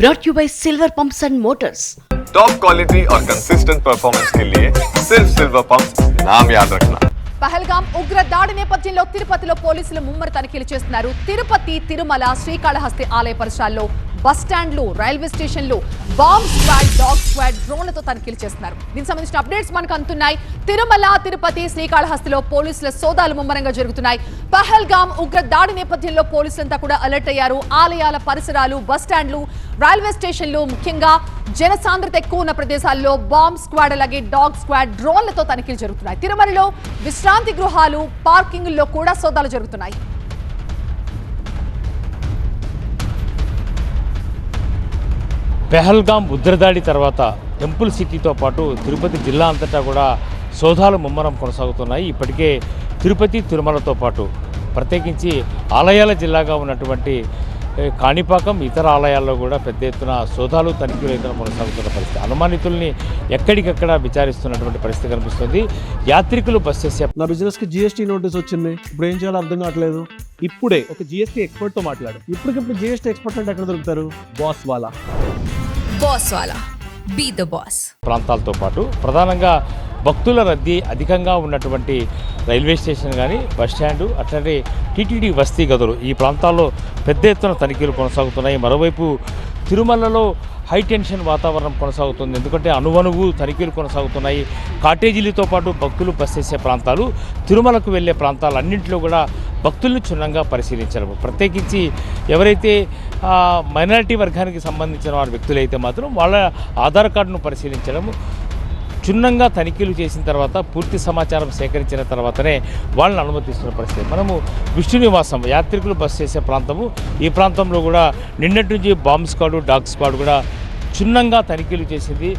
brought to you by Silver Pumps and Motors. Top quality और consistent performance के लिए सिर्फ सिल्वर पंप्स नाम याद रखना। పహల్గాం ఉగ్ర దాడి నేపథ్యంలో తిరుపతిలో పోలీసులు ముమ్మర తనిఖీలు చేస్తున్నారు. తిరుపతి, తిరుమల, శ్రీకాళహస్తి ఆలయ పరిసరాల్లో బస్ స్టాండ్లు, రైల్వే స్టేషన్లు బాంబ్ స్క్వాడ్, డాగ్ స్క్వాడ్, డ్రోన్లతో తనిఖీలు చేస్తున్నారు. దీనికి సంబంధించిన అప్డేట్స్ మనకు అందుతున్నాయి. తిరుమల, తిరుపతి, శ్రీకాళహస్తిలో పోలీసుల సోదాలు ముమ్మరంగా జరుగుతున్నాయి. పహల్గాం ఉగ్ర దాడి నేపథ్యంలో పోలీసులంతా కూడా అలర్ట్ అయ్యారు. ఆలయాల పరిసరాలు, బస్ స్టాండ్లు, రైల్వే స్టేషన్లు, ముఖ్యంగా జనసాంద్రత ఎక్కువ ఉన్న ప్రదేశాల్లో బాంబ్ స్క్వాడ్ అలాగే డాగ్ స్క్వాడ్, డ్రోన్లతో తనిఖీలు జరుగుతున్నాయి. తిరుమలలో విశ్రాంతి గృహాలు, పార్కింగ్ల్లో కూడా సోదాలు జరుగుతున్నాయి. పెహల్గాం ఉగ్రదాడి తర్వాత టెంపుల్ సిటీతో పాటు తిరుపతి జిల్లా అంతటా కూడా సోదాలు ముమ్మరం కొనసాగుతున్నాయి. ఇప్పటికే తిరుపతి, తిరుమలతో పాటు ప్రత్యేకించి ఆలయాల జిల్లాగా ఉన్నటువంటి కాణిపాకం, ఇతర ఆలయాల్లో కూడా పెద్ద ఎత్తున సోదాలు, తనిఖీలు అయితే కొనసాగుతున్న పరిస్థితి. అనుమానితుల్ని ఎక్కడికక్కడ విచారిస్తున్నటువంటి పరిస్థితి కనిపిస్తుంది. యాత్రికులు బస్ చేసే నా బిజినెస్ కి జిఎస్టీ నోటీస్ వచ్చింది, ఇప్పుడు ఏం చేయాలో అర్థం కావట్లేదు. ఇప్పుడే ఒక జిఎస్టీ ఎక్స్పర్ట్ తో మాట్లాడు. ఇప్పుడు జిఎస్టీ ఎక్స్పర్ట్ అంటే ఎక్కడ దొరుకుతారు? బాస్ వాలా బీ ద బాస్. ప్రాంతాలతో పాటు ప్రధానంగా భక్తుల రద్దీ అధికంగా ఉన్నటువంటి రైల్వే స్టేషన్ కానీ, బస్ స్టాండు, అట్లాంటి టీటీడీ వస్తీ గదులు, ఈ ప్రాంతాల్లో పెద్ద ఎత్తున తనిఖీలు కొనసాగుతున్నాయి. మరోవైపు తిరుమలలో హై టెన్షన్ వాతావరణం కొనసాగుతుంది. ఎందుకంటే అణువణువు తనిఖీలు కొనసాగుతున్నాయి. కాటేజీలతో పాటు భక్తులు బస్ చేసే ప్రాంతాలు, తిరుమలకు వెళ్ళే ప్రాంతాలు అన్నింటిలో కూడా భక్తుల్ని క్షుణ్ణంగా పరిశీలించడం. ప్రత్యేకించి ఎవరైతే మైనారిటీ వర్గానికి సంబంధించిన వారి వ్యక్తులైతే మాత్రం వాళ్ళ ఆధార్ కార్డును పరిశీలించడం, క్షుణ్ణంగా తనిఖీలు చేసిన తర్వాత పూర్తి సమాచారం సేకరించిన తర్వాతనే వాళ్ళని అనుమతిస్తున్న పరిస్థితి. మనము విష్ణు నివాసం, యాత్రికులు బస్ చేసే ప్రాంతము, ఈ ప్రాంతంలో కూడా నిన్నటి నుంచి బాంబ్ స్క్వాడ్, డాగ్ స్క్వాడ్ కూడా క్షుణ్ణంగా తనిఖీలు చేసింది.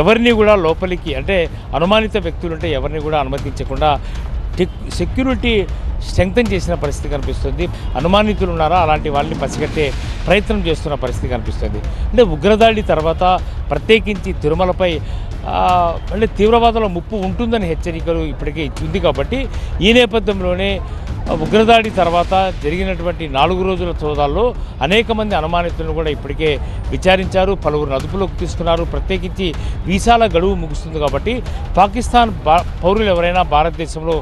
ఎవరిని కూడా లోపలికి, అంటే అనుమానిత వ్యక్తులుంటే ఎవరిని కూడా అనుమతించకుండా సెక్యూరిటీ స్ట్రెంగ్తన్ చేసిన పరిస్థితి కనిపిస్తుంది. అనుమానితులు ఉన్నారా అలాంటి వాళ్ళని పసిగట్టే ప్రయత్నం చేస్తున్న పరిస్థితి కనిపిస్తుంది. అంటే ఉగ్రదాడి తర్వాత ప్రత్యేకించి తిరుమలపై అంటే తీవ్రవాదుల ముప్పు ఉంటుందని హెచ్చరికలు ఇప్పటికే ఉంది. కాబట్టి ఈ నేపథ్యంలోనే ఉగ్రదాడి తర్వాత జరిగినటువంటి 4 రోజుల సోదాల్లో అనేక మంది అనుమానితులను కూడా ఇప్పటికే విచారించారు, పలువురు అదుపులోకి తీసుకున్నారు. ప్రత్యేకించి వీసాల గడువు ముగుస్తుంది కాబట్టి పాకిస్తాన్ పౌరులు ఎవరైనా భారతదేశంలో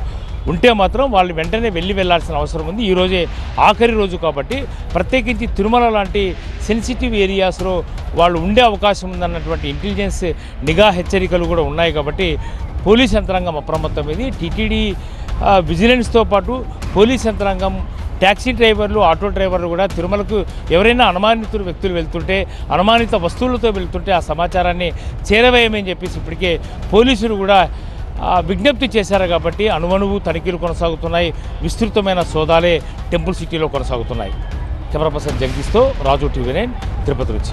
ఉంటే మాత్రం వాళ్ళు వెంటనే వెళ్ళాల్సిన అవసరం ఉంది. ఈరోజే ఆఖరి రోజు కాబట్టి ప్రత్యేకించి తిరుమల లాంటి సెన్సిటివ్ ఏరియాస్లో వాళ్ళు ఉండే అవకాశం ఉందన్నటువంటి ఇంటెలిజెన్స్ నిఘా హెచ్చరికలు కూడా ఉన్నాయి. కాబట్టి పోలీస్ యంత్రాంగం అప్రమత్తమైంది. టీటీడీ విజిలెన్స్తో పాటు పోలీస్ యంత్రాంగం, ట్యాక్సీ డ్రైవర్లు, ఆటో డ్రైవర్లు కూడా తిరుమలకు ఎవరైనా అనుమానిత వ్యక్తులు వెళ్తుంటే, అనుమానిత వస్తువులతో వెళ్తుంటే ఆ సమాచారాన్ని చేరవేయమని చెప్పేసి ఇప్పటికే పోలీసులు కూడా విజ్ఞప్తి చేశారు. కాబట్టి అణువణువు తనిఖీలు కొనసాగుతున్నాయి. విస్తృతమైన సోదాలే టెంపుల్ సిటీలో కొనసాగుతున్నాయి. కెమెరా పర్సన్ జగదీష్తో రాజు, TV9, తిరుపతి నుంచి.